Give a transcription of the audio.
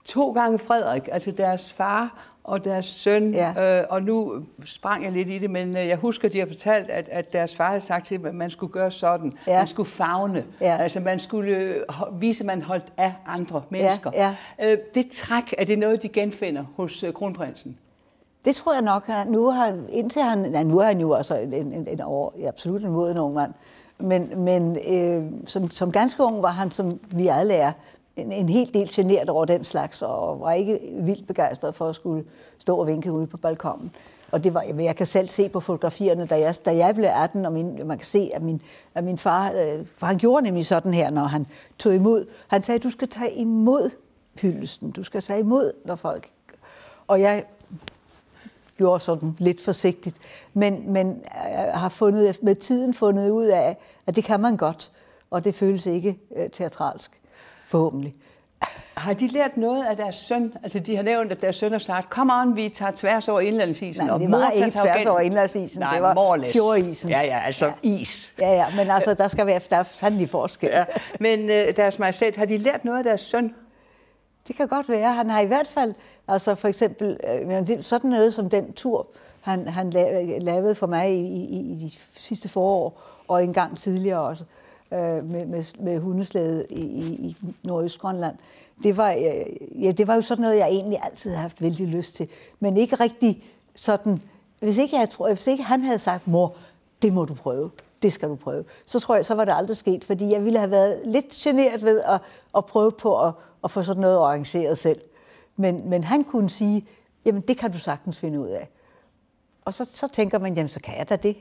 2 gange Frederik, altså deres far og deres søn, og nu sprang jeg lidt i det, men jeg husker, de har fortalt, at deres far havde sagt til dem, at man skulle gøre sådan, man skulle favne, altså man skulle vise, at man holdt af andre mennesker. Det træk, er det noget, de genfinder hos kronprinsen? Det tror jeg nok. Nu er han jo altså absolut en moden ung mand, men som ganske ung var han, som vi alle er, en hel del genert over den slags, og var ikke vildt begejstret for at skulle stå og vinke ude på balkonen. Og det var, jeg kan selv se på fotografierne, da jeg blev 18, og man kan se, at min far, for han gjorde nemlig sådan her, når han tog imod. Han sagde, du skal tage imod hyldesten, du skal tage imod, når folk... Og jeg gjorde sådan lidt forsigtigt, men jeg har med tiden fundet ud af, at det kan man godt, og det føles ikke teatralsk. Forhåbentlig. Har de lært noget af deres søn? Altså, de har nævnt, at deres søn har sagt, come on, vi tager tværs over indlandsisen. Nej, det var ikke tværs over indlandsisen. Nej, det var morles. Fjordisen. Ja, altså is. Ja, men altså, der er sandelig forskel. Ja. Men deres majestæt, har de lært noget af deres søn? Det kan godt være. Han har i hvert fald, altså for eksempel, sådan noget som den tur, han lavede for mig i de sidste forår, og en gang tidligere også, med hundeslæde i Nordøstgrønland. Det var jo sådan noget, jeg egentlig altid har haft vældig lyst til. Men ikke rigtig sådan... Hvis ikke han havde sagt, mor, det må du prøve, det skal du prøve, så tror jeg, så var det aldrig sket, fordi jeg ville have været lidt generet ved at prøve på at få sådan noget arrangeret selv. Men han kunne sige, jamen det kan du sagtens finde ud af. Og så tænker man, jamen så kan jeg da det.